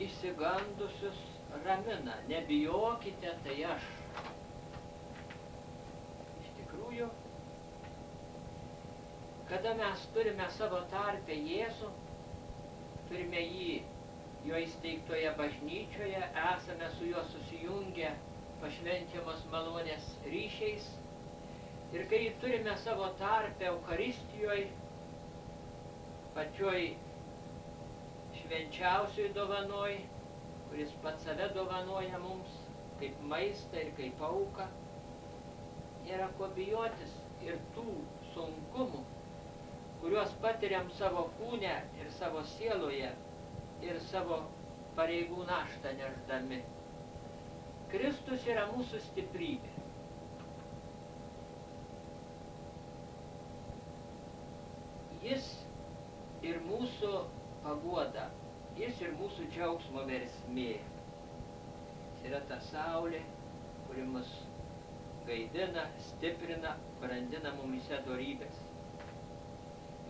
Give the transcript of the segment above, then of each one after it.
išsigandusius ramina. Nebijokite, tai aš. Iš tikrųjų, kada mes turime savo tarpę Jėzų, turime jį jo įsteigtoje bažnyčioje, esame su juo susijungę pašvenčiamos malonės ryšiais. Ir kai turime savo tarpę Eucharistijoje, pačioj švenčiausioj dovanoj, kuris pats save dovanoja mums, kaip maistą ir kaip auką, nėra ko bijotis ir tų sunkumų, kuriuos patiriam savo kūne ir savo sieloje ir savo pareigų naštą nešdami. Kristus yra mūsų stiprybė. Jis ir mūsų paguoda, jis ir mūsų džiaugsmo versmė. Jis yra ta saulė, kuri mus gaidina, stiprina, brandina mumyse dorybės.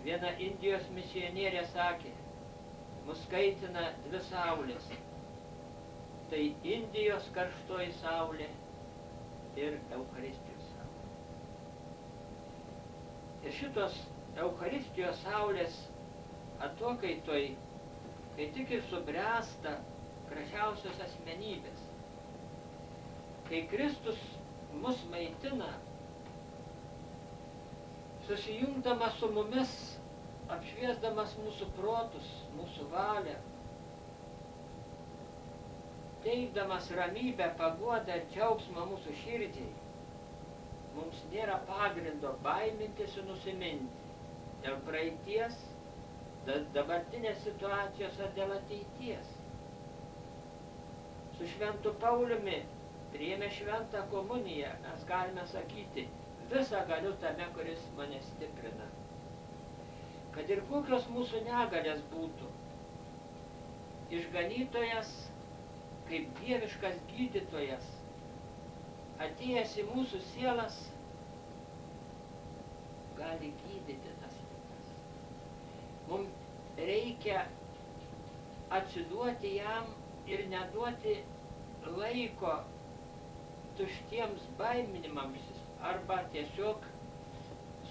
Viena Indijos misionierė sakė, mus kaitina dvi saulės. Tai Indijos karštoji saulė ir Eucharistijos saulė. Ir šitos Eucharistijos saulės atokaitoj, kai tik ir subręsta gražiausios asmenybės. Kai Kristus mus maitina, susijungdamas su mumis, apšviesdamas mūsų protus, mūsų valią, teikdamas ramybę, paguodą ir džiaugsmą mūsų širdžiai, mums nėra pagrindo baimintis ir nusiminti dėl praeities, dabartinės situacijos ar dėl ateities. Su šventu Pauliumi priėmę šventą komuniją mes galime sakyti, visą galiu tame, kuris mane stiprina. Kad ir kokios mūsų negalės būtų, išganytojas, kaip dieviškas gydytojas, atėjęs į mūsų sielas, gali gydyti tas ligas. Mums reikia atsiduoti jam ir neduoti laiko tuštiems baiminimams arba tiesiog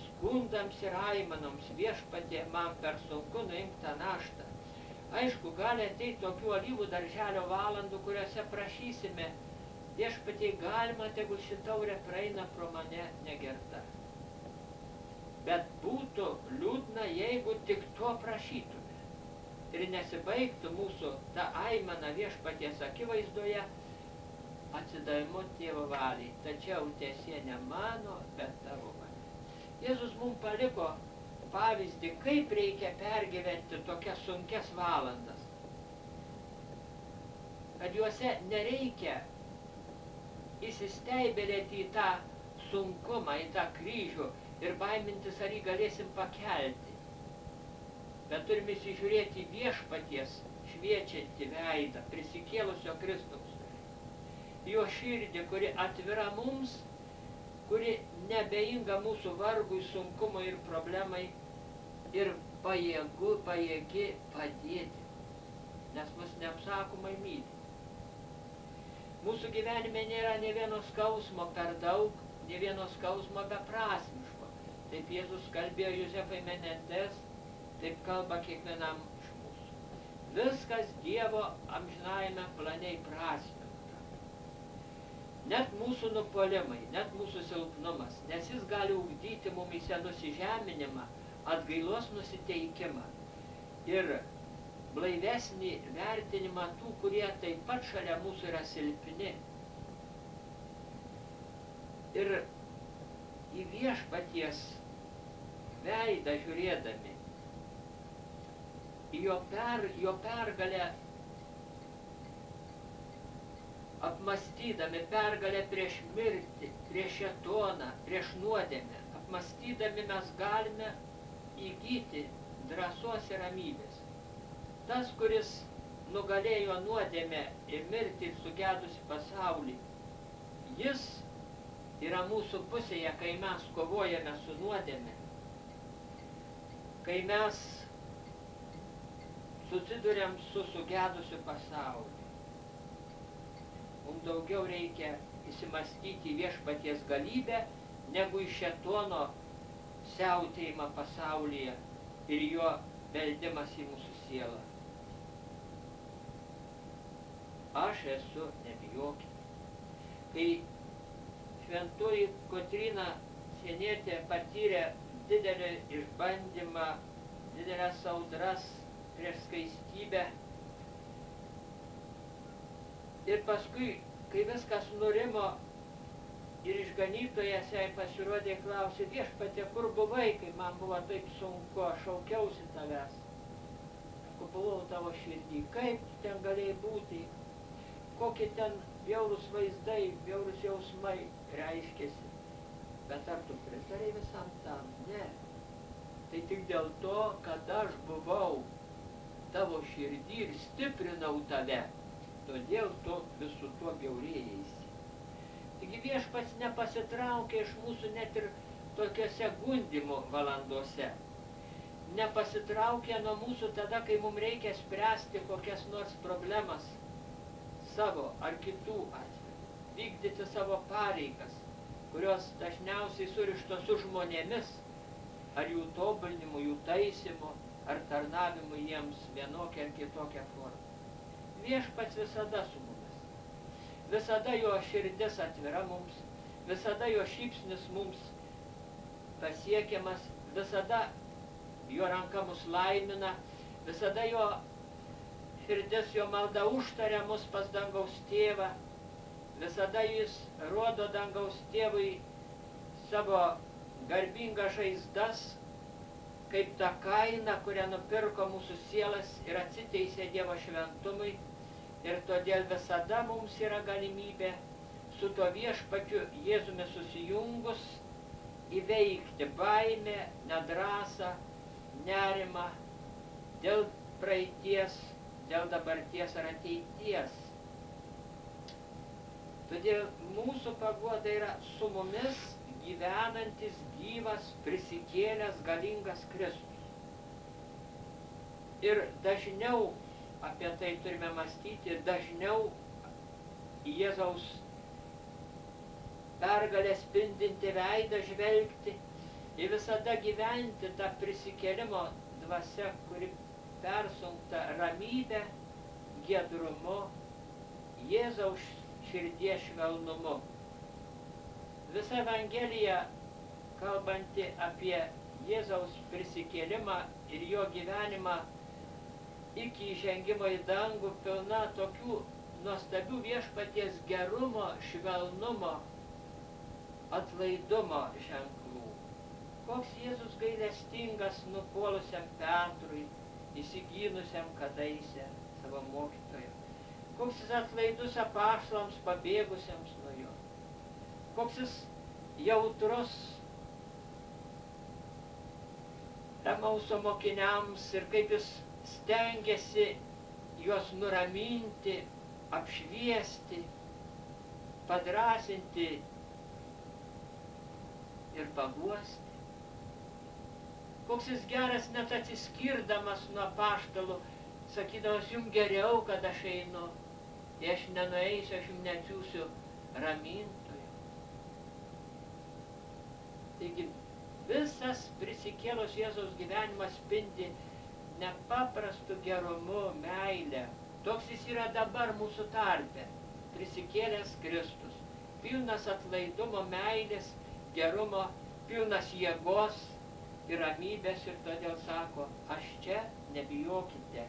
skundams ir aimanoms. Viešpatie, man per sunku nuimti tą naštą. Aišku, gali ateiti tokių alyvų darželio valandų, kuriuose prašysime, viešpatie, galima, tegul ši taurė praeina pro mane negerta. Bet būtų liūdna, jeigu tik to prašytume ir nesibaigtų mūsų ta aimana viešpaties akivaizdoje atsidavimu Tėvo valiai. Tačiau tiesie ne mano, bet tavo valia. Jėzus mums paliko pavyzdį, kaip reikia pergyventi tokias sunkias valandas. Kad juose nereikia įsisteibelėti į tą sunkumą, į tą kryžių ir baimintis, ar jį galėsim pakelti. Bet turime įsižiūrėti viešpaties šviečiantį veidą, prisikėlusio Kristaus. Jo širdį, kuri atvira mums, kuri nebeinga mūsų vargui, sunkumui ir problemai ir pajėgi padėti, nes mus neapsakomai myli. Mūsų gyvenime nėra nė vieno skausmo per daug, nė vieno skausmo beprasmiško. Taip Jėzus kalbėjo Juzefai Menendez, taip kalba kiekvienam iš mūsų. Viskas Dievo amžinajame plane įprasminta. Net mūsų nupuolimai, net mūsų silpnumas, nes jis gali ugdyti mumyse nusižeminimą, atgailos nusiteikimą ir blaivesnį vertinimą tų, kurie taip pat šalia mūsų yra silpni. Ir į viešpaties veidą žiūrėdami, į jo pergalę apmastydami, pergalę prieš mirtį, prieš šėtoną, prieš nuodėmę, apmastydami mes galime įgyti drąsos ir ramybės. Tas, kuris nugalėjo nuodėmę ir mirtį ir sugedusi pasaulį, jis yra mūsų pusėje, kai mes kovojame su nuodėme, kai mes susiduriam su sugedusiu pasauliu. Mums daugiau reikia įsimastyti viešpaties galybę, negu į šėtono siautėjimą pasaulyje ir jo beldimas į mūsų sielą. Aš esu, nebijokite. Kai šventoji Kotryna Sienietė patyrė didelį išbandymą, didelės audras prieš skaistybę, ir paskui, kai viskas nurimo ir išganytojas jai pasirodė, klausė: viešpatie, kur buvai, kai man buvo taip sunku, aš šaukiausi tavęs. Aš buvau tavo širdį, kaip ten galėjai būti, kokie ten bjaurūs vaizdai, bjaurūs jausmai reiškėsi. Bet ar tu pritarei visam tam? Ne. Tai tik dėl to, kad aš buvau tavo širdį ir stiprinau tave, todėl tu visu tuo bjaurėjaisi. Taigi viešpats nepasitraukia iš mūsų net ir tokiose gundymo valandose. Nepasitraukia nuo mūsų tada, kai mums reikia spręsti kokias nors problemas savo ar kitų atveju, vykdyti savo pareigas, kurios dažniausiai surištos su žmonėmis, ar jų tobulinimu, jų taisymu, ar tarnavimu jiems vienokia ar kitokia forma. Viešpats visada su mumis. Visada jo širdis atvira mums, visada jo šypsnis mums pasiekiamas, visada jo ranka mus laimina, visada jo širdis, jo malda užtaria mus pas dangaus tėvą, visada jis rodo dangaus tėvui savo garbingas žaizdas, kaip ta kaina, kurią nupirko mūsų sielas ir atsiteisė Dievo šventumui. Ir todėl visada mums yra galimybė su tuo viešpačiu Jėzumi susijungus įveikti baimę, nedrąsą, nerimą dėl praeities, dėl dabarties ar ateities. Todėl mūsų paguoda yra su mumis gyvenantis, gyvas, prisikėlęs, galingas Kristus. Ir dažniau apie tai turime mąstyti, dažniau Jėzaus pergalę spindinti veidą žvelgti ir visada gyventi tą prisikėlimo dvasia, kuri persunkta ramybę, giedrumu, Jėzaus širdies švelnumu. Visa Evangelija, kalbanti apie Jėzaus prisikėlimą ir jo gyvenimą iki įžengimo į dangų, pilna tokių nuostabių viešpaties gerumo, švelnumo, atlaidumo ženklų. Koks Jėzus gailestingas nupuolusiam Petrui, įsigynusiam kadaise savo mokytojo. Koks jis atlaidus apaštalams pabėgusiems nuo jo. Koks jis jautrus Emauso mokiniams ir kaip jis stengiasi juos nuraminti, apšviesti, padrąsinti ir paguosti. Koks jis geras net atsiskirdamas nuo apaštalų, sakydamas: jums geriau, kad aš einu, jei aš nenueisiu, aš jums neatsiųsiu ramintojo. Taigi visas prisikėlus Jėzaus gyvenimas spindi nepaprastu gerumu, meilę. Toks jis yra dabar mūsų tarpe, prisikėlęs Kristus, pilnas atlaidumo, meilės, gerumo, pilnas jėgos ir ramybės, ir todėl sako: aš čia, nebijokite.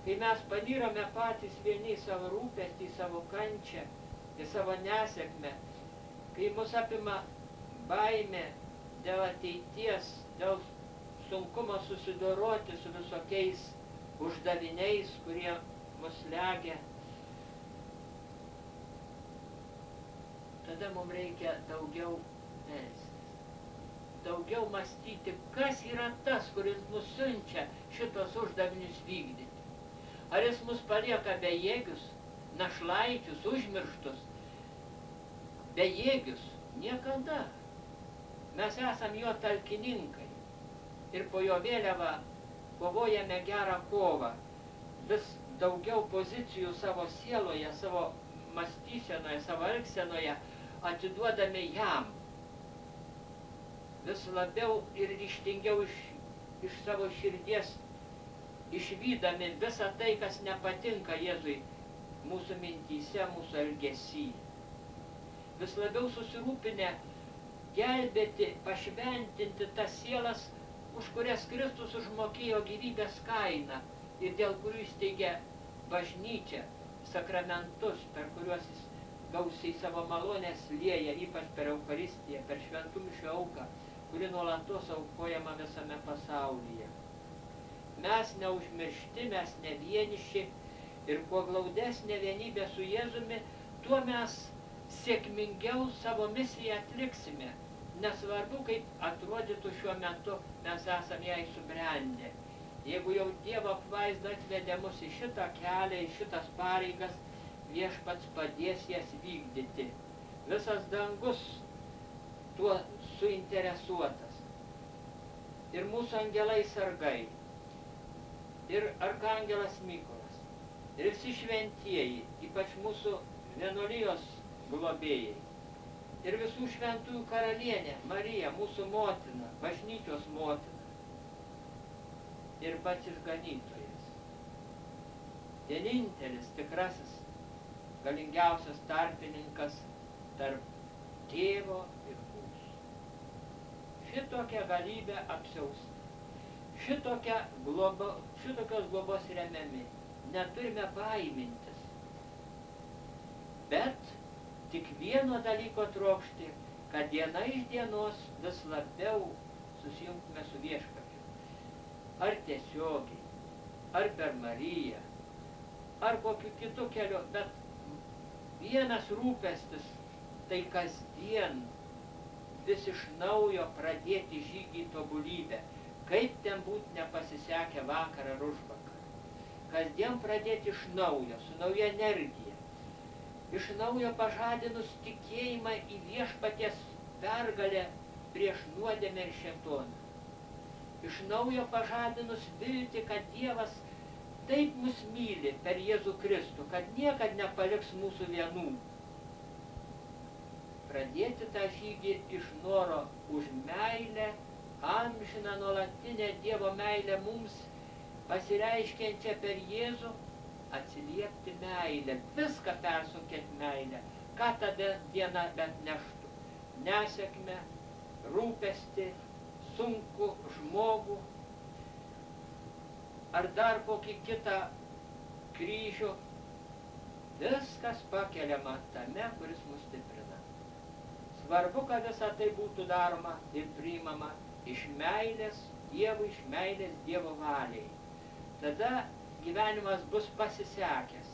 Kai mes panyrame patys vieni į savo rūpestį, į savo kančią, į savo nesėkmę, kai mus apima baimė dėl ateities, dėl sunkumo susidoroti su visokiais uždaviniais, kurie mus slegia, tada mums reikia daugiau melstis, daugiau mąstyti, kas yra tas, kuris mus siunčia šitos uždavinius vykdyti. Ar jis mus palieka bejėgius, našlaičius, užmirštus, bejėgius? Niekada. Mes esam jo talkininkai ir po jo vėliavą kovojame gerą kovą, vis daugiau pozicijų savo sieloje, savo mąstysenoje, savo elgsenoje atiduodame jam. Vis labiau ir ryžtingiau iš savo širdies išvydami visą tai, kas nepatinka Jėzui mūsų mintyse, mūsų elgesy. Vis labiau susirūpinę gelbėti, pašventinti tas sielas, už kurias Kristus užmokėjo gyvybės kainą ir dėl kurių įsteigė bažnyčią, sakramentus, per kuriuos jis gausiai savo malonės lieja, ypač per Eucharistiją, per šventų mišių auką, kuri nuolatos aukojama visame pasaulyje. Mes neužmiršti, mes nevieniši ir kuo glaudesnė vienybė su Jėzumi, tuo mes sėkmingiau savo misiją atliksime. Nesvarbu, kaip atrodytų šiuo metu, mes esame jai subrendę. Jeigu jau Dievo apvaizda atvedė mus į šitą kelią, į šitas pareigas, Viešpats padės jas vykdyti. Visas dangus tuo suinteresuotas. Ir mūsų angelai sargai, ir arkangelas Mykolas, ir visi šventieji, ypač mūsų vienuolijos globėjai, ir visų šventųjų karalienė Marija, mūsų motina, bažnyčios motina, ir pats išganytojas. Vienintelis tikrasis, galingiausias tarpininkas tarp Tėvo ir mūsų. Šitokia galybė apsiausta, šitokios globos remiami, neturime baimintis, bet tik vieno dalyko trokšti, kad diena iš dienos vis labiau susijungtume su Viešpačiu. Ar tiesiogiai, ar per Mariją, ar kokiu kitu keliu, bet vienas rūpestis, tai kasdien vis iš naujo pradėti žygį į tobulybę, kaip ten būt nepasisekę vakar ar užvakar. Kasdien pradėti iš naujo, su nauja energija. Iš naujo pažadinus tikėjimą į Viešpaties pergalę prieš nuodėmę ir šėtoną. Iš naujo pažadinus viltį, kad Dievas taip mus myli per Jėzų Kristų, kad niekad nepaliks mūsų vienų. Pradėti tą žygį iš noro už meilę, amžiną nuolatinę Dievo meilę mums, pasireiškiančią per Jėzų, atsiliepti meilę, viską persunkėt meilę, ką tada diena bet neštų. Nesėkmę, rūpestį, sunku žmogų, ar dar kokį kitą kryžių, viskas pakeliama tame, kuris mus stiprina. Svarbu, kad visa tai būtų daroma ir priimama iš meilės Dievui, iš meilės Dievo valiai. Tada gyvenimas bus pasisekęs,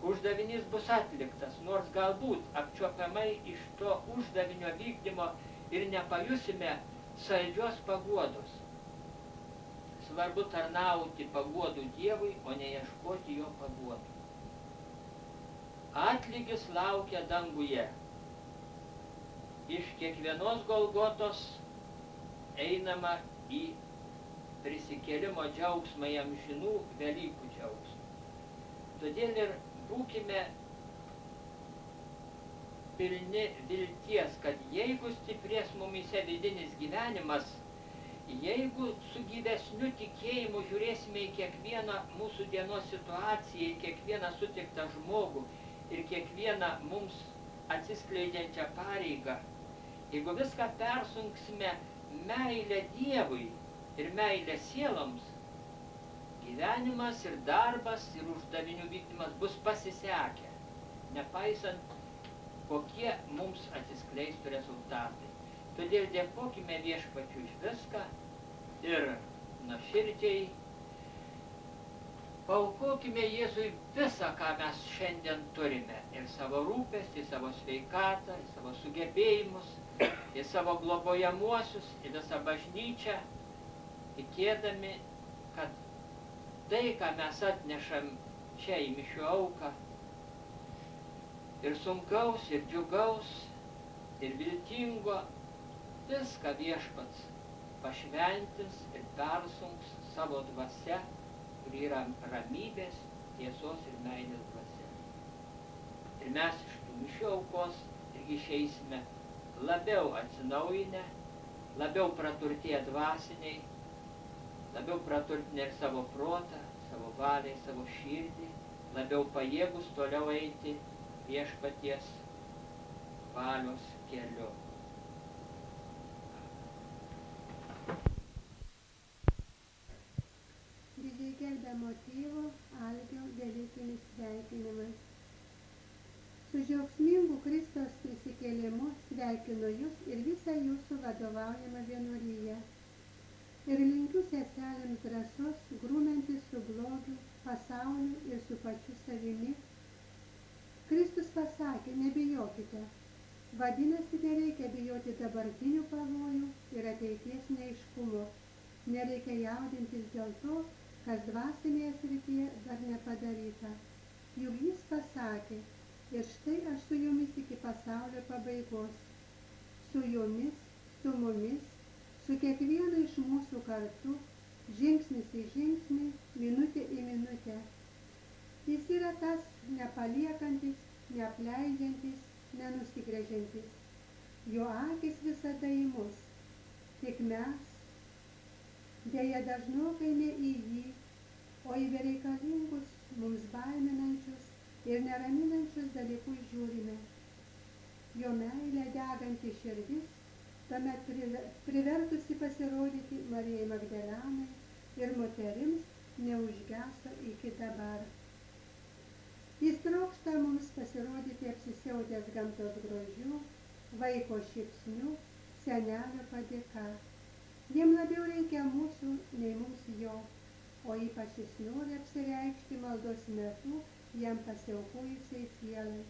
uždavinys bus atliktas, nors galbūt apčiuopiamai iš to uždavinio vykdymo ir nepajusime saldžios paguodos. Svarbu tarnauti paguodų Dievui, o ne ieškoti jo paguodų. Atlygis laukia danguje. Iš kiekvienos Golgotos einama į prisikėlimo džiaugsmą, į amžinų Velykų džiaugsmą. Todėl ir būkime pilni vilties, kad jeigu stiprės mumyse vidinis gyvenimas, jeigu su gyvesniu tikėjimu žiūrėsime į kiekvieną mūsų dienos situaciją, į kiekvieną sutiktą žmogų ir kiekvieną mums atsiskleidžiančią pareigą, jeigu viską persunksime meilę Dievui ir meilė sieloms, gyvenimas ir darbas ir uždavinių vykdymas bus pasisekę, nepaisant, kokie mums atsiskleistų rezultatai. Todėl dėkokime Viešpačiui už viską ir nuoširdžiai paaukokime Jėzui visą, ką mes šiandien turime, ir savo rūpestį, savo sveikatą, savo sugebėjimus, į savo globojamuosius, į visą bažnyčią, tikėdami, kad tai, ką mes atnešam čia į mišių auką, ir sunkaus, ir džiugaus, ir viltingo, viską Viešpats pašventins ir persunks savo dvasia, kuri yra ramybės, tiesos ir meilės dvasia. Ir mes iš tų mišių aukos irgi išeisime labiau atsinaujinę, labiau praturtėję dvasiniai, labiau praturtinę ir savo protą, savo valiai, savo širdį, labiau pajėgus toliau eiti viešpaties valios keliu. Didžiai gerbiamo tėvo Algio Velykinis sveikinimas. Su džiaugsmingu Kristaus prisikėlimu sveikinu Jūs ir visą Jūsų vadovaujamą vienuolyje. Ir linkiu seselėms drąsos, grūmentis su blogiu, pasauliu ir su pačiu savimi. Kristus pasakė, nebijokite. Vadinasi, nereikia bijoti dabartinių pavojų ir ateities neaiškumo. Nereikia jaudintis dėl to, kas dvasinėje srityje dar nepadaryta. Juk Jis pasakė, ir štai aš su jumis iki pasaulio pabaigos. Su jumis, su mumis, su kiekvienu iš mūsų kartu, žingsnis į žingsnį, minutė į minutę. Jis yra tas nepaliekantis, neapleidžiantis, nenusigręžiantis. Jo akis visada į mus. Tik mes, dėja dažnokai ne į jį, o į bereikalingus, mums baiminančius ir neraminančius dalykus žiūrime. Jo meilė deganti širdis, tuomet privertusi pasirodyti Marijai Magdalenai ir moterims, neužgeso iki dabar. Jis trokšta mums pasirodyti apsisiautęs gamtos grožiu, vaiko šypsniu, senelio padėka. Jiem labiau reikia mūsų, nei mums jo, o ypač jis nori apsireikšti maldos metu jam pasiaukojusiai sielai.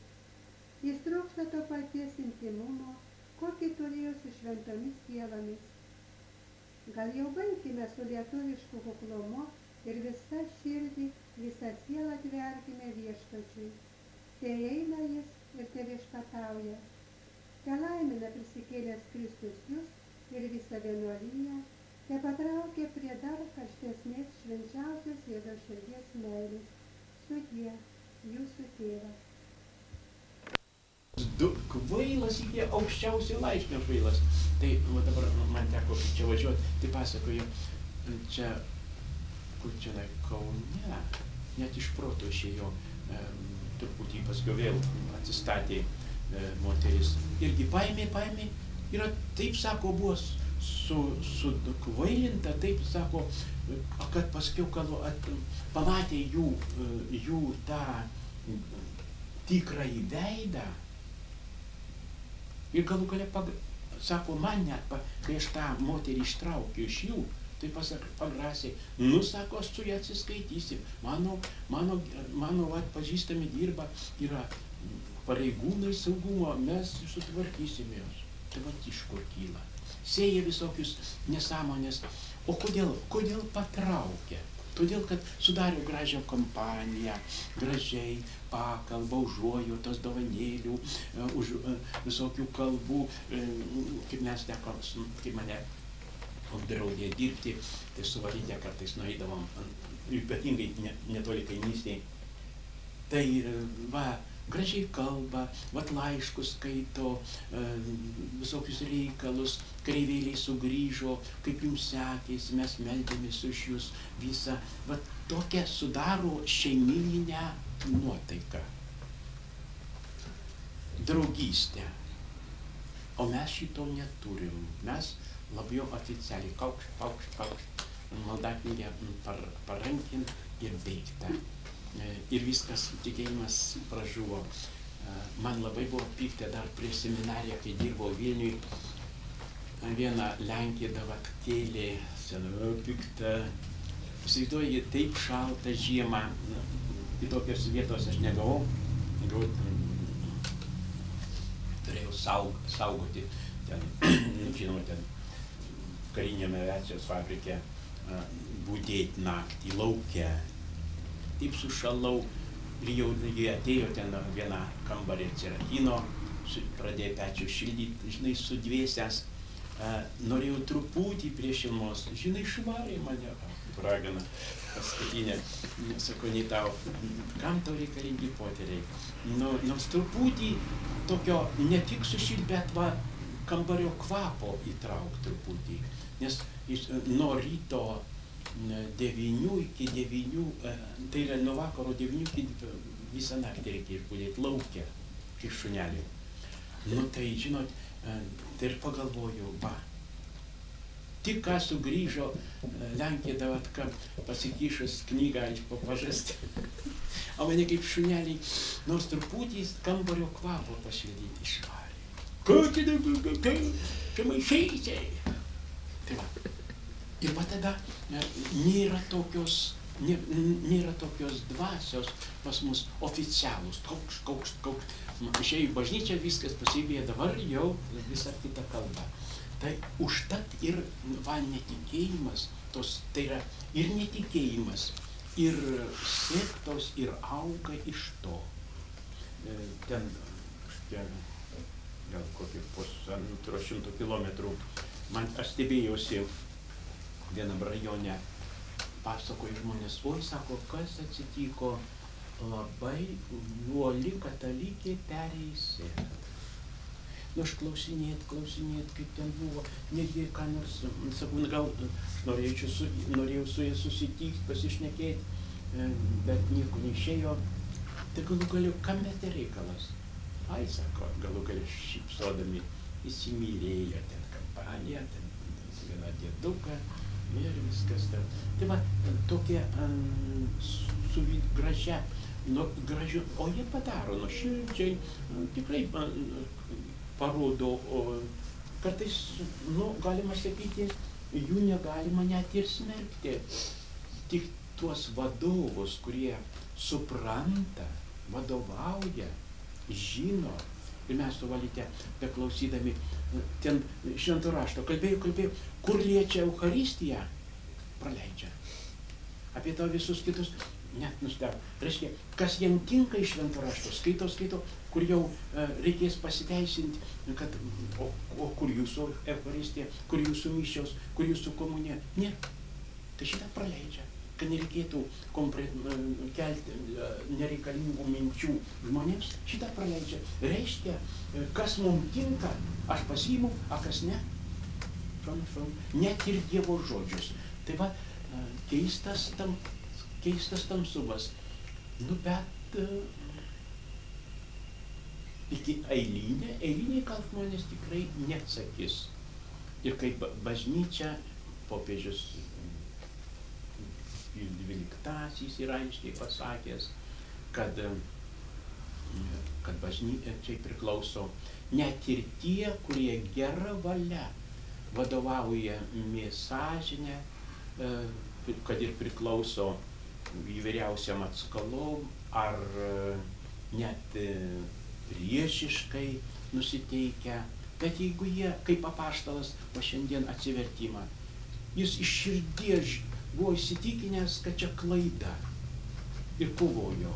Jis trokšta to paties intimumo, kokį turėjo su šventomis sielomis. Gal jau baigime su lietuvišku kuklumu ir visą širdį, visą sielą atverkime viešpačiui. Te eina jis ir te viešpatauja. Te laimina prisikėlęs Kristus jūs ir visą vienuolyją, te patraukia prie dar karštesnės švenčiausios Jėzaus širdies meilės. Sudie, jūsų tėvas. Kvailas iki aukščiausio laipsnio kvailas. Tai va dabar man teko čia važiuoti, tai pasakoju, čia, kur čia Kaune, net iš proto išėjo, truputį paskui vėl atsistatė moteris. Irgi paėmė, ir taip sako, buvo sukvailinta, taip sako, kad paskiau pamatė jų tą tikrąjį veidą. Ir galų gale, sako, man net, kai aš tą moterį ištraukiu iš jų, tai pagrasė, sako, aš su ją atsiskaitysim. Mano pažįstami dirba, yra pareigūnai saugumo, mes sutvarkysim jos. Tai vat iš kur kyla. Sėja visokius nesąmonės. O kodėl patraukia? Todėl, kad sudariau gražią kompaniją, gražiai pakalba, užuojautos dovanėlių, už visokių kalbų, kaip mes teko, kaip mane draugė dirbti, tai su Varytė kartais nueidavom, ypatingai netoli kaimynystėj. Tai va, gražiai kalba, vat laiškus skaito, visokius reikalus, kareivėliai sugrįžo, kaip jums sekėsi, mes meldėmės už jūs visą. Vat tokią sudaro šeimyninę nuotaiką, draugystę. O mes šito neturim. Mes labiau oficialiai kaukšt, maldaknygę parankint ir baigta. Ir viskas, tikėjimas pražuvo. Man labai buvo pyktė dar prieš seminariją, kai dirbau Vilniui. Viena Lenkija davaktėlė, sena pikta. Įsivaizduoju, taip šalta žiemą. Kitokios vietos aš negavau. Turėjau saugoti ten, žinoma, ten karinėme aviacijos fabrike, būdėti naktį lauke. Taip sušalau ir jau atėjo ten vieną kambarį atsirakino, pradėjo pečių šildyti, žinai, sudvėsęs. Norėjau truputį prie šilmos, žinai, švarė mane, ragana paskutinė, sakau, nei tau, kam tau reikalingi poteriai? Nors truputį tokio ne tik sušilt, bet va kambario kvapo įtrauk truputį, nes nuo ryto 9 iki 9, tai yra nuo vakaro 9 iki visą naktį reikia išgulėti laukia, kaip šuneliai. Nu tai, žinot, tai ir pagalvojau, va, tik ką sugrįžo Lenkija Davatka pasikišus knygą iš po pažastį, o mane kaip šuneliai, nors truputį kambario kvapo pašildyti išvarė. Ko čia maišeisiai? Tai va. Ir va tada nėra tokios dvasios pas mus oficialūs, kaukšt. Išėjai į bažnyčią, viskas pasibėja, dabar jau visa kita kalba. Tai užtat ir va netikėjimas, tai yra ir netikėjimas, ir sektos, ir auga iš to. Ten, gal kokį 100 kilometrų, aš stebėjausi vienam rajone, pasakoja žmonės, oi, sako, kas atsitiko, labai uoli katalikė perėjo į sektą. Nu, aš klausinėt, kaip ten buvo, netgi ką nors, sakau, gal norėjau su jais susitikti, pasišnekėti, bet nieko neišėjo. Tai galų kame tai reikalas? Ai, sako, galų šypsodami įsimylėjo ten kampaniją, ten vieną dėduką ir viskas ten. Tai va, tokie su gražia, gražiu, o jie padaro nuoširdžiai, tikrai parodo, kartais, galima sakyti, jų negalima net ir smerkti. Tik tuos vadovus, kurie supranta, vadovauja, žino. Ir mes su Valyte, beklausydami, ten švento rašto kalbėjau, kur liečia Eucharistiją, praleidžia. Apie to visus kitus net nustebo. Reiškia, kas jam tinka iš švento rašto, skaito, kur jau reikės pasiteisinti, kad o kur jūsų Eucharistija, kur jūsų mišios, kur jūsų komunija. Ne, tai šitą praleidžia, kad nereikėtų kelti nereikalingų minčių žmonėms, šitą praleidžia. Reiškia, kas mums tinka, aš pasiimu, a kas ne, net ir Dievo žodžius. Tai va, keistas tamsumas. Nu, bet iki eiliniai gal žmonės tikrai neatsakys. Ir kaip bažnyčia, popiežius 12 yra aiškiai pasakęs, kad bažnyčia čia priklauso net ir tie, kurie gera valia vadovauja sąžinę, kad ir priklauso įvairiausiam atskalom ar net priešiškai nusiteikę. Bet jeigu jie, kaip apaštalas, o šiandien atsivertimą, jis iš širdies buvo įsitikinęs, kad čia klaida ir kovojo.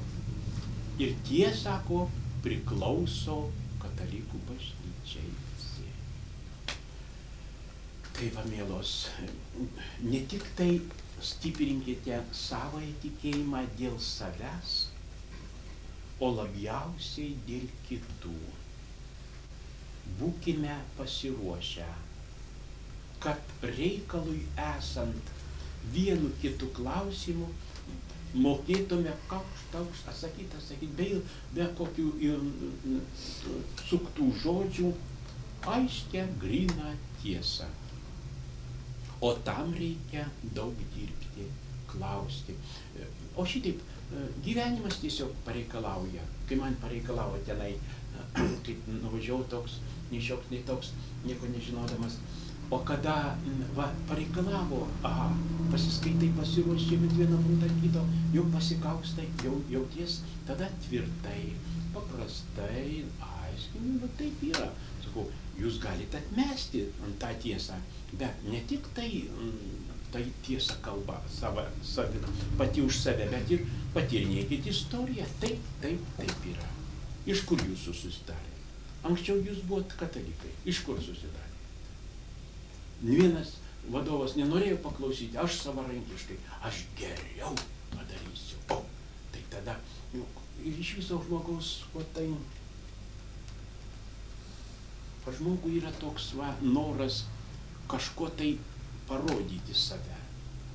Ir tie, sako, priklauso katalikų bažnyčiai. Tai va, mielos, ne tik tai stiprinkite savąjį tikėjimą dėl savęs, o labiausiai dėl kitų. Būkime pasiruošę, kad reikalui esant vienu kitu klausimu mokėtume kaukšt, atsakyti, be kokių suktų žodžių, aiškę, gryną tiesą. O tam reikia daug dirbti, klausti. O šitaip, gyvenimas tiesiog pareikalauja. Kai man pareikalavo tenai, kaip nuvažiavau toks, nei šioks, nei toks, nieko nežinodamas. O kada pareikalavo, pasiskaitai, pasiruoši, bet vieną būdą kito, jau pasikaustai, jau ties, tada tvirtai, paprastai, aiškini, bet taip yra. Sakau, jūs galite atmesti tą tiesą, bet ne tik tai tiesa kalba pati už save, bet ir patyrinėkite istoriją. Taip yra. Iš kur jūs susidarė? Anksčiau jūs buvot katalikai. Iš kur susidarė? Vienas vadovas nenorėjo paklausyti, aš savarankiškai, aš geriau padarysiu. O, tai tada, ir iš viso žmogaus, o tai, pas žmogų yra toks noras kažko tai parodyti save,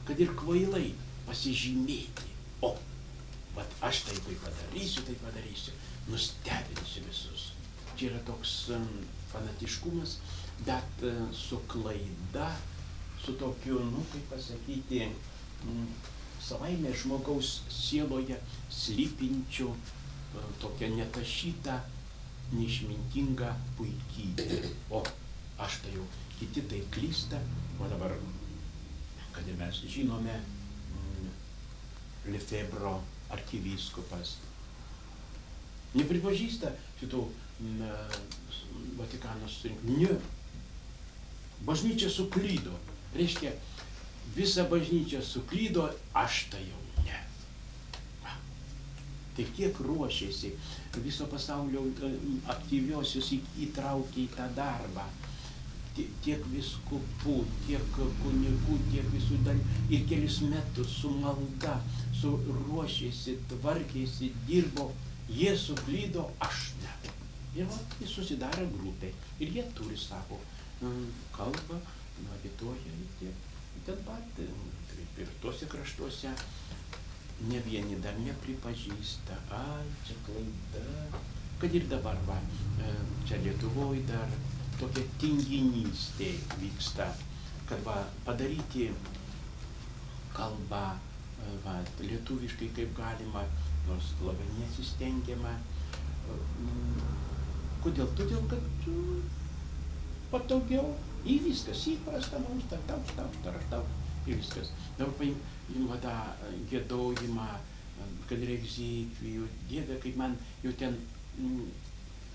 kad ir kvailai pasižymėti. O, vat aš tai padarysiu, nustebinsiu visus. Čia yra toks fanatiškumas, bet su klaida, su tokiu, kaip pasakyti, savaime žmogaus sieloje slypinčiu tokia netašyta, neišmintinga puikybė. O, aš tai jau, kiti tai klysta, o dabar, kad ir mes žinome, Lefebvro arkivyskupas nepripažįsta šitų Vatikano susirinkimų. Ne. Bažnyčia suklydo. Reiškia, visa bažnyčia suklydo, aš tai jau ne. Tai kiek ruošėsi, viso pasaulio aktyviosius įtraukė į tą darbą. Tiek viskupų, tiek kunigų, tiek visų dalykų. Ir kelis metus su malda, su ruošėsi, tvarkėsi, dirbo. Jie suklydo, aš ne. Ir jis susidaro grupė. Ir jie turi savo kalbą, abituoja ten pat. Ir tuose kraštuose ne vieni dar nepripažįsta. Ai, čia klaida. Kad ir dabar, čia Lietuvoje dar tokia tinginystė vyksta, kad padaryti kalbą lietuviškai kaip galima, nors labai nesistengiama. Kodėl? Todėl, kad patogiau, į viskas, įprasta mums, tau, ir viskas. Dabar paim tą giedojimą, kad ir egzekvijų, Dieve, kaip man jau ten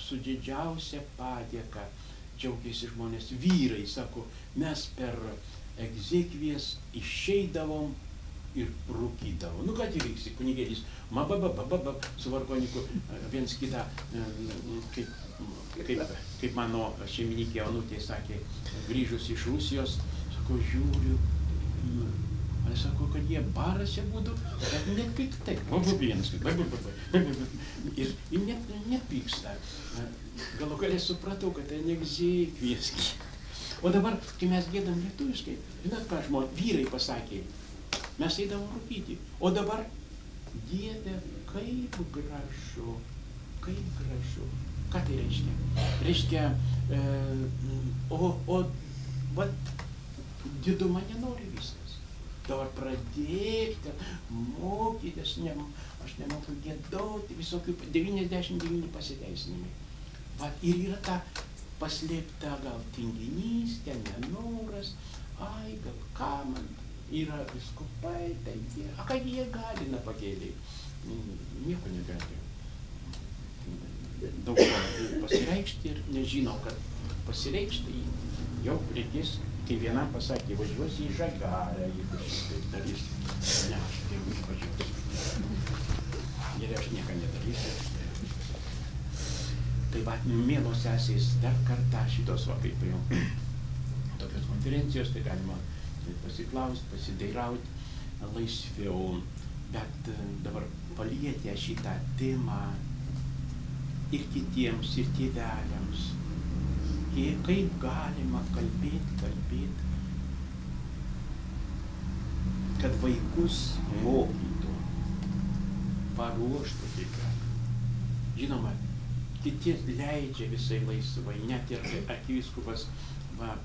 su didžiausia padėka džiaugiasi žmonės, vyrai, sako, mes per egzekvijas išeidavom ir rūkydavom. Ką tai vyksi, kunigėlis, su vargoniku viens kitą, kaip mano šeimininkė Onutė sakė, grįžus iš Rusijos, sako, žiūriu, sako, kad jie barase būtų, bet net piktai. Vienas, ir nepyksta. Galų galę supratau, kad tai ne egzekvijas. O dabar, kai mes giedam lietuviškai, žinot ką vyrai pasakė, mes eidavom rūkyti. O dabar, Dieve, kaip gražu, kaip gražu. Ką tai reiškia? Reiškia, diduma nenori viskas. Dabar pradėkite, mokytis, aš nemoku giedoti, visokių 99 pasiteisinimai. Ir yra ta paslėpta gal tinginystė, nenoras, ai, gal ką man, yra viskupai, tai jie, kad jie gali napagėliai, nieko negali. Daug pasireikšti ir nežinau, kad pasireikšti jau reikės, kai vienam pasakė, važiuosi į Žagarę, jeigu šitaip darys. Ne, aš jeigu išvažiuosiu. Ir aš nieko nedarysiu. Tai mielos sesės, dar kartą šitos kaip jau tokios konferencijos, tai galima pasiklausti, pasidairauti laisviau, bet dabar palietę šitą temą ir kitiems, ir tėveliams, kaip galima kalbėti, kad vaikus mokytų, paruoštų kaip galima. Žinoma, kiti leidžia visai laisvai, net ir arkivyskupas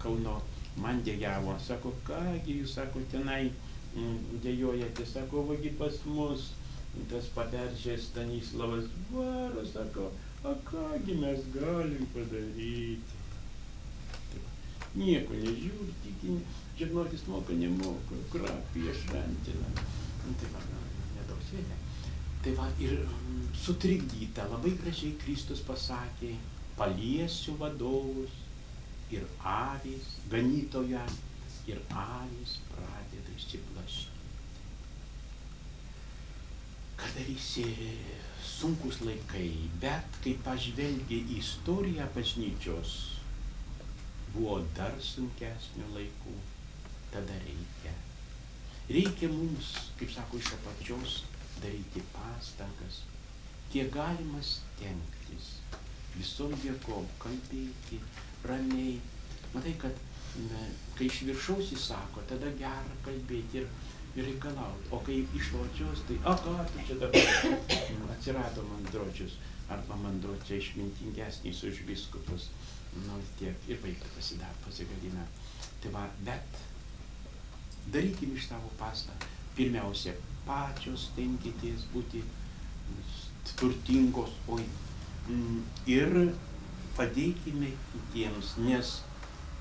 Kauno man dejavo, sako, kągi jūs, sako, tenai dejojate, sako, vagi pas mus, tas Paberžės Stanislavas varo, sako, o kągi mes galim padaryti. Nieko nežiūri, tikinį, žinotis moka, nemoka, krapija, šventina. Tai nedaug svėlė. Tai ir sutrikdyta, labai gražiai Kristus pasakė, paliesiu vadovus ir avys, ganytoją, ir avys pradeda išsiblaškyti. Ką darysi, sunkus laikai, bet kai pažvelgi į istoriją bažnyčios, buvo dar sunkesnių laikų. tada reikia. Reikia mums, kaip sako, iš apačios daryti pastangas, kiek galima stengtis, visom jėgom kalbėti, ramiai. Matai, kad kai iš viršaus įsako, tada gera kalbėti ir reikalauti. O kai iš apačios, tai, ką tu čia dabar atsirado Mandročius, arba Mandročia išmintingesnis už vyskupus. Nu, tiek ir vaikai pasigadina. Tai va, bet darykim iš savo pastangų. Pirmiausia, pačios stenkitės būti turtingos, ir padėkime kitiems, nes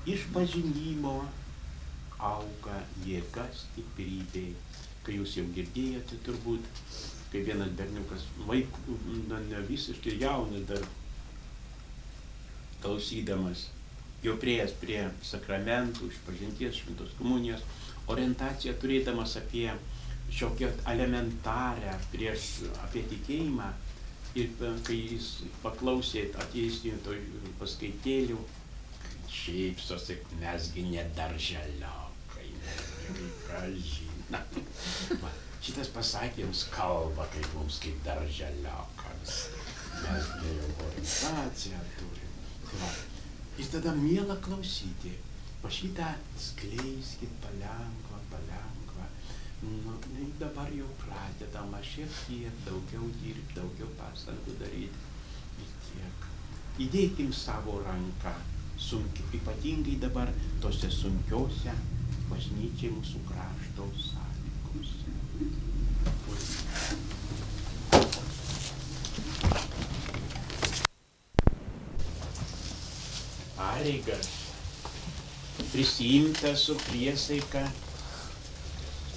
iš pažinimo auga jėga, stiprybė. Kai jūs jau girdėjote turbūt, kai vienas berniukas, ne visiškai jaunas dar, klausydamas, jau prieėjęs prie sakramentų, išpažinties, šventos komunijos, orientaciją turėdamas apie šiokią elementarę apie tikėjimą, ir kai jis paklausė atėjusio paskaitėlių, šypsosi, mesgi ne darželiokai, ką žina. Šitas pasakymas kalba kaip mums, kaip darželiokams. Mes jau orientaciją turim. Ir tada miela klausyti. Pa šitą skleiskit palengva. Nu, dabar jau pradedama šiek tiek daugiau dirbti, daugiau pastangų daryti. Ir tiek. Įdėkim savo ranką, ypatingai dabar tose sunkiose bažnyčiai mūsų krašto sąlygose. Pareigas prisiimta su priesaika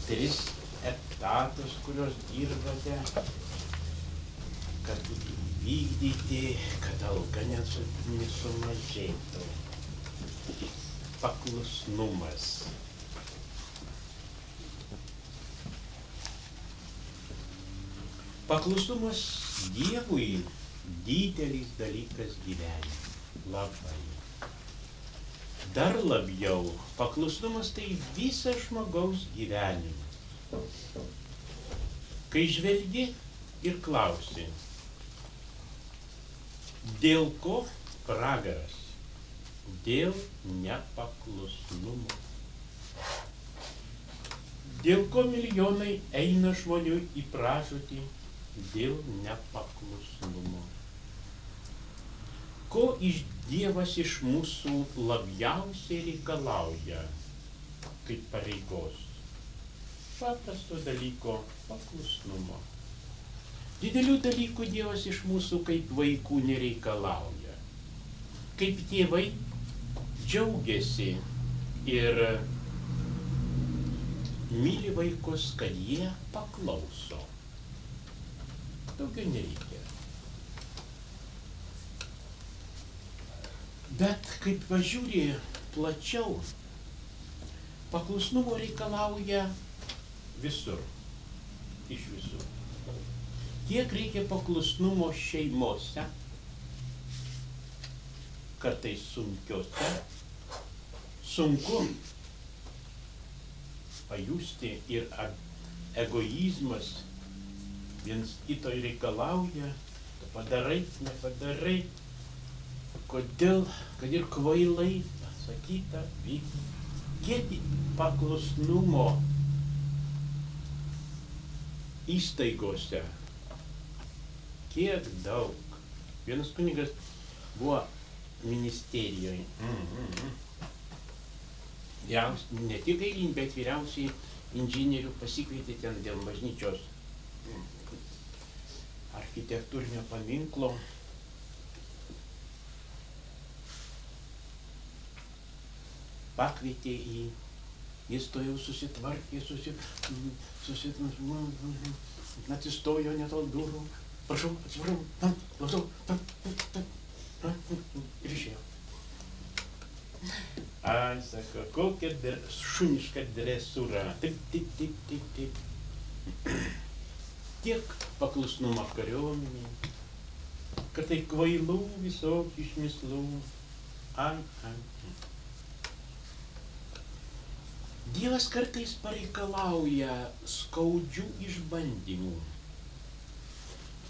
3 etatus, kuriuos dirbate, kad būtų vykdyti, kad alga nesumažėtų. Paklusnumas. Paklusnumas Dievui didelis dalykas gyvenime. Labai. Dar labiau, paklusnumas tai visas žmogaus gyvenimas. Kai žvelgi ir klausi, dėl ko pragaras? Dėl nepaklusnumo. Dėl ko milijonai eina žmonių į pražūtį? Dėl nepaklusnumo. Ko Dievas iš mūsų labiausiai reikalauja kaip pareigos? Paprasto dalyko paklusnumo. Didelių dalykų Dievas iš mūsų kaip vaikų nereikalauja. Kaip tėvai džiaugiasi ir myli vaikus, kad jie paklauso. Daugiau nereikia. Bet kaip pažiūrė plačiau, paklusnumo reikalauja visur, iš visur. Kiek reikia paklusnumo šeimose, kartais sunkiose, sunku pajusti ir egoizmas viens kito reikalauja, tu padarai, nepadarai. Kodėl, kad ir kvailai pasakyta, vykti. Kiek paklusnumo įstaigose, kiek daug. Vienas kunigas buvo ministerijoje. Ne tik eilinį, bet vyriausiai inžinierių pasikvietė ten dėl bažnyčios architektūrinio paminklo. Pakvietė jis to jau susitvarkė, atsistojo netol durų, prašau, atsiprašau, klausau, ir išėjo. Ai, sako, kokia šuniška dresūra, taip. Tiek paklusnumo kariuomenė, kad tai kvailų visokių išmislų. Ai. Dievas kartais pareikalauja skaudžių išbandymų.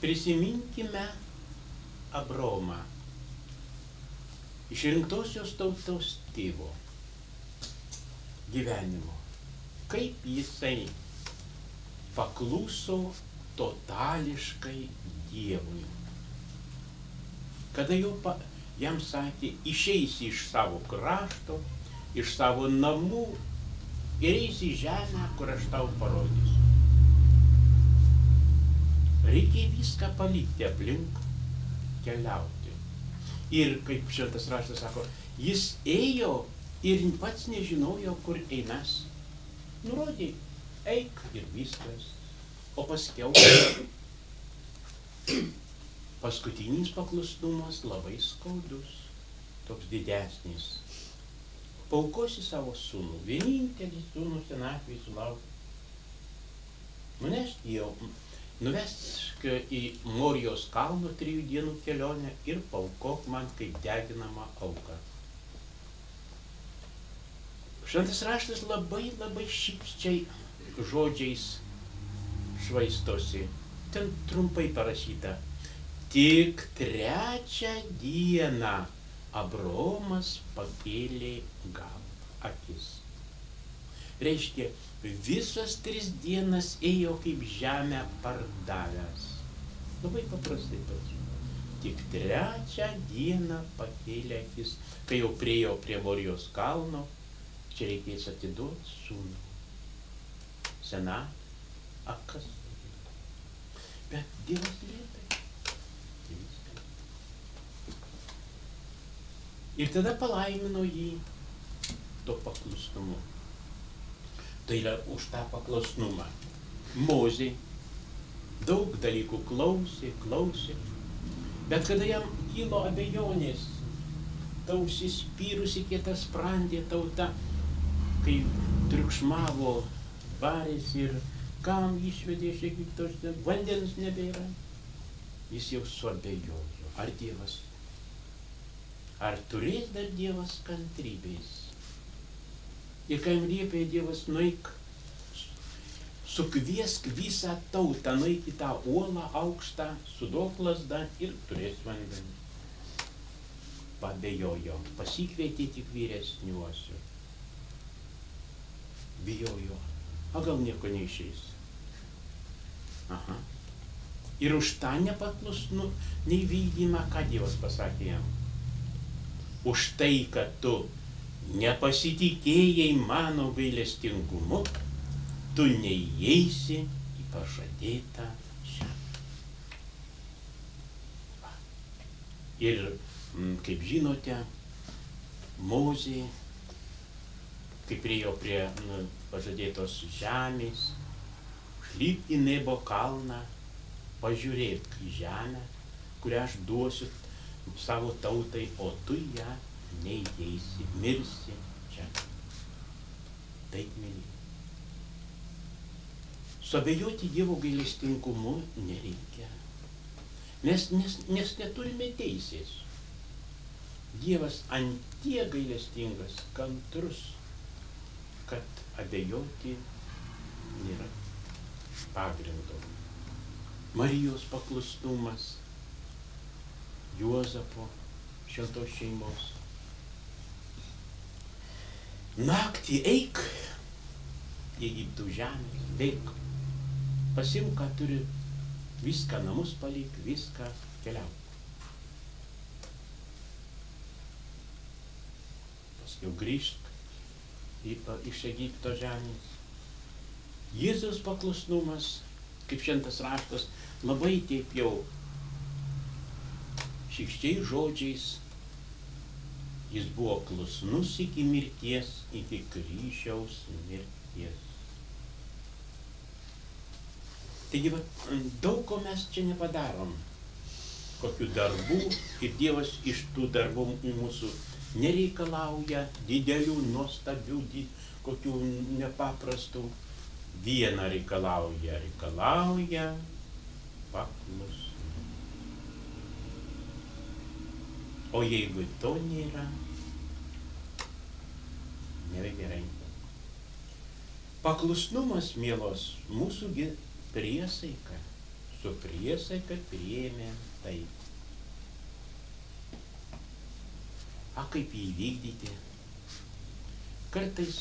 Prisiminkime Abraomą, išrinktosios tautos tėvo gyvenimo. Kaip jisai pakluso totališkai Dievui. Kada jam sakė, išeisi iš savo krašto, iš savo namų ir eisi į žemę, kur aš tau parodysiu. Reikia viską palikti aplink, keliauti. Ir kaip šventas raštas sako, jis ėjo ir pats nežinojo, kur einas. Nurodė, eik ir viskas. O paskiau paskutinis paklusnumas labai skaudus, toks didesnis. Paaukosi savo sūnų, vienintelį sūnų senatvėj sulaukė. Nuvesk į Morijos kalno 3 dienų kelionę ir paaukok man kaip deginamą auką. Šventas raštas labai šypščiai žodžiais švaistosi. Ten trumpai parašyta. Tik 3 dieną Abraomas pakėlė akis. Reiškia, visas 3 dienas ėjo kaip žemę pardavęs. Labai paprastai parašyta. Tik 3 dieną pakėlė akis. Kai jau priėjo prie Morijos kalno, čia reikės atiduoti sūnų. Senatvė, kas? Bet Dievas liepė. Ir tada palaimino jį to paklusnumu. Tai yra už tą paklusnumą. Mozė daug dalykų klausė. Bet kada jam kilo abejonės, ta užsispyrusi kietasprandė tauta, kai triukšmavo, barėsi ir kam išvedė iš Egipto, vandens nebėra, jis jau suabejojo. Ar turės dar Dievas kantrybės? Ir kai jam liepė Dievas, nueik, sukviesk visą tautą, nueik į tą uolą aukštą, sudok lazdą ir turės vandenį. Pabejojo, pasikvietė tik vyresniuosių. Bijojo, gal nieko neišeis. Ir už tą nepaklusnų neįvykdymą, ką Dievas pasakė jam? Už tai, kad tu nepasitikėjai mano gailestingumu, tu neįeisi į pažadėtą žemę. Ir, kaip žinote, Mozė, kai priėjo prie pažadėtos žemės, užlipti į Nebo kalną, pažiūrėk į žemę, kurią aš duosiu savo tautai, o tu ją neįeisi, mirsi čia. Taip, myli. Suabejoti Dievo gailestingumu nereikia. Nes neturime teisės. Dievas antie gailestingas, kantrus, kad abejoti nėra pagrindo. Marijos paklusnumas, Juozapo, šventos šeimos. Naktį eik į Egipto žemę, bėk, pasimk, ką turi, viską namus palik, viską keliauk. Paskiau grįžk iš Egipto žemės. Jėzaus paklusnumas, kaip šventas raštas, labai taip jau šykščiais žodžiais, jis buvo klusnus iki mirties, iki kryžiaus mirties. Taigi, daug ko mes čia nepadarom, kokių darbų, ir Dievas iš tų darbų mūsų nereikalauja didelių, nuostabių, kokių nepaprastų. Vieną reikalauja paklusnumo. O jeigu to nėra, nėra gerai. Paklusnumas, mielos, mūsųgi priesaika. Su priesaika priėmė tai. A kaip jį vykdyti? Kartais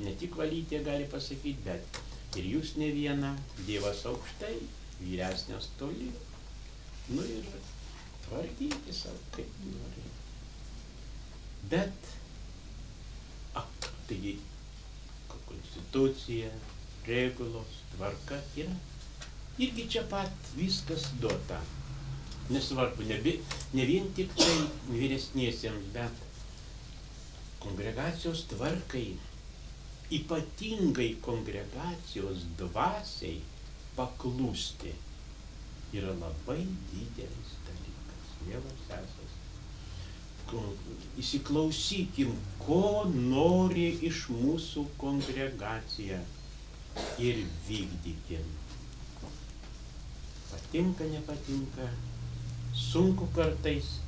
ne tik valytė gali pasakyti, bet ir jūs ne viena, Dievas aukštai, vyresnės toli. Nu ir tvarkyti savo, kaip nori. Bet, taigi, konstitucija, regulos, tvarka yra. Irgi čia pat viskas duota. Nesvarbu, ne vien tik tai vyresniesiems, bet kongregacijos tvarkai, ypatingai kongregacijos dvasiai paklusti yra labai didelis dalykas. Mielos sesės, įsiklausykim, ko nori iš mūsų kongregacija ir vykdykim. Patinka, nepatinka, sunku kartais,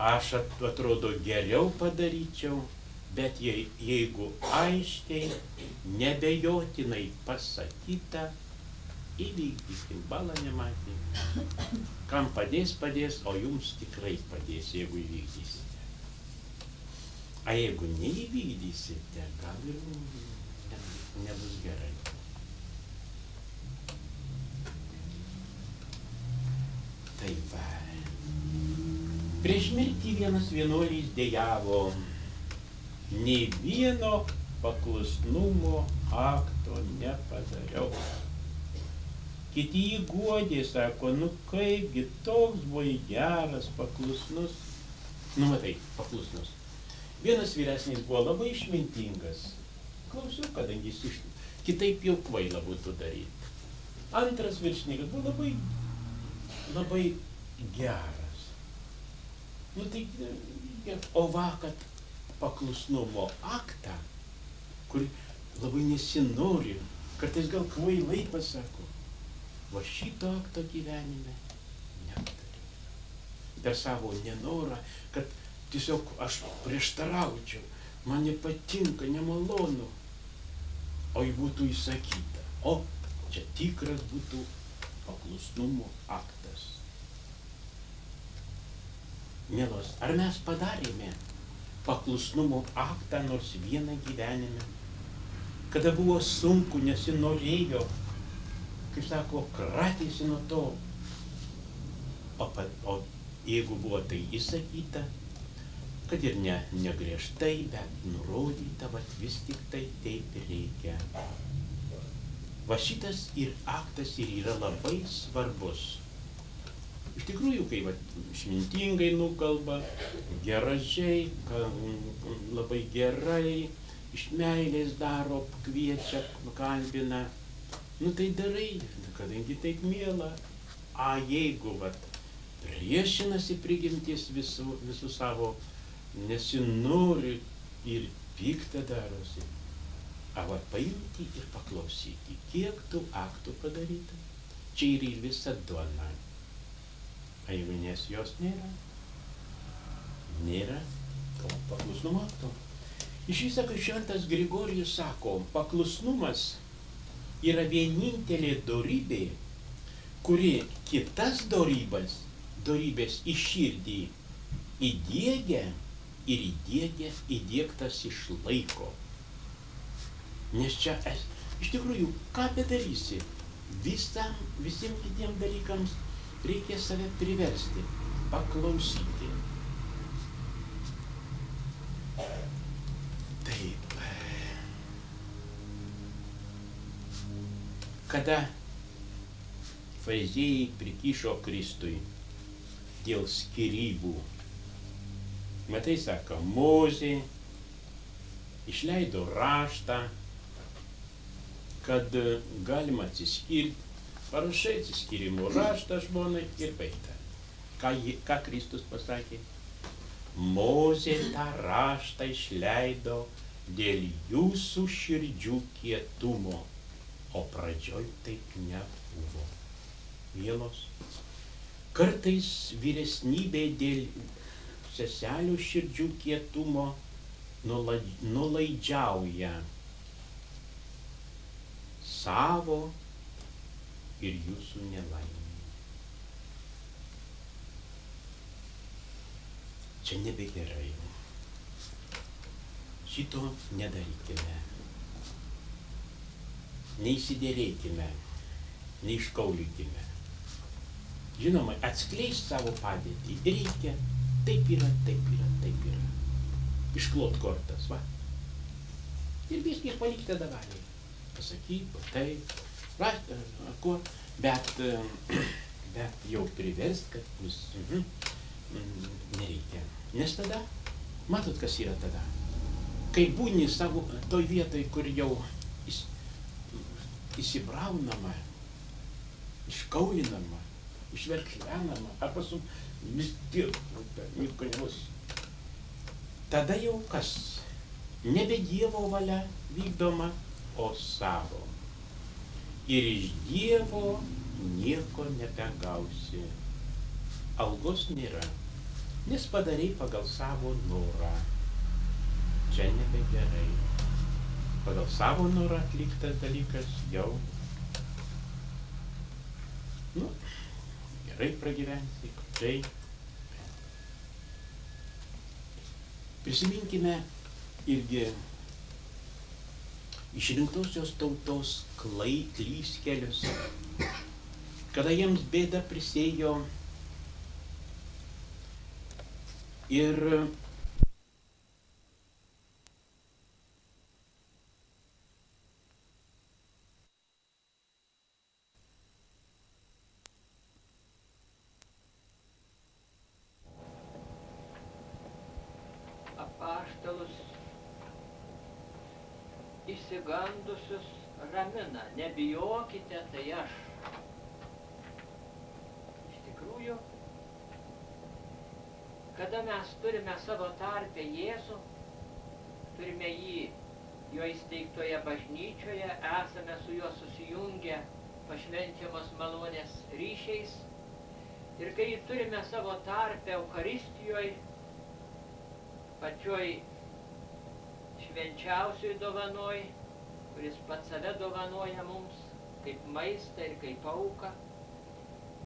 aš atrodo geriau padaryčiau, bet jeigu aiškiai, nebejotinai pasakyta, įvykdykim, balą nematė. Kam padės, o jums tikrai padės, jeigu įvykdysite. A jeigu neįvykdysite, gal ir nebus gerai. Tai va. Prieš mirtį vienas vienuolis dejavo, nei vieno paklusnumo akto nepadariau. Kiti jį guodė, sako, nu kaipgi toks buvai geras, paklusnus. Nu matai, paklusnus. Vienas vyresnis buvo labai išmintingas. Klausiau, kadangi jis kitaip jau kvaila būtų daryti. Antras viršininkas buvo labai geras. Nu tai, o va, kad paklusnumo aktą, kur labai nesinori, kartais gal kvailai pasako, va šito akto gyvenime nepadarė. Per savo nenorą, kad tiesiog aš prieštaraučiau, man nepatinka, nemalonu, o jį būtų įsakyta. O čia tikras būtų paklusnumo aktas. Mielos, ar mes padarėme paklusnumo aktą nors vieną gyvenime, kada buvo sunku, nesinorėjo, kaip sako, kratėsi nuo to. O jeigu buvo tai įsakyta, kad ir ne griežtai, bet nurodyta, vat vis tik tai taip reikia. Va šitas ir aktas ir yra labai svarbus. Iš tikrųjų, kai išmintingai nukalba, gražiai, labai gerai, iš meilės daro, kviečia, kalbina, nu tai darai, kadangi taip miela. A jeigu priešinasi prigimtis visų savo, nesinori ir pikta darosi, paimti ir paklausyti, kiek tų aktų padaryta. Čia ir visa duona. A jeigu nes jos nėra paklusnumo akto. Iš viso, kai šventas Grigorijus sako, paklusnumas yra vienintelė dorybė, kuri kitas dorybės į širdį įdiegia ir įdiegtas išlaiko. Nes čia, iš tikrųjų, ką bedarysi, visiems kitiems dalykams reikia save priversti, paklausyti. Taip. Kada fariziejai prikišo Kristui dėl skyrybų, matai, sako, Mozė išleido raštą, kad galima atsiskirti, parašai atsiskyrimo raštą žmonai ir baigta. Ką Kristus pasakė? Mozė tą raštą išleido dėl jūsų širdžių kietumo, o pradžioj taip nebuvo. Mielos, kartais vyresnybė dėl seselių širdžių kietumo nulaidžiauja. savo ir jūsų nelaimė. Čia nebegerai. Šito nedarykime. Neįsidėrėkime, neiškaulykime. Žinoma, atskleisti savo padėtį reikia. Taip yra, taip yra, taip yra. Išklot kortas, va. Ir viską palikti tada valiai. Pasakyti, taip, ko, bet jau priverst, kad jūs nereikia. Nes tada, matot, kas yra tada. Kai būni savo toj vietoj, kur jau įsibraunama, iškaulinama, išverkšlenama, arba su vis tiek, nieko nebus. Tada jau kas? Nebe Dievo valia vykdoma, o savo. Ir iš Dievo nieko nebegausi. Algos nėra, nes padarei pagal savo norą. Čia nebegerai. Pagal savo norą atliktas dalykas jau gerai pragyvensi, tai prisiminkime irgi išrinktosios tautos klystkelius, kada jiems bėda prisėjo ir apaštalus išsigandusius ramina, nebijokite, tai aš. Iš tikrųjų, kada mes turime savo tarpe Jėzų, turime jį jo įsteigtoje bažnyčioje, esame su juo susijungę pašvenčiamos malonės ryšiais, ir kai turime savo tarpe Eucharistijoje, pačioj švenčiausioj dovanoj, kuris pats save dovanoja mums kaip maistą ir kaip auką,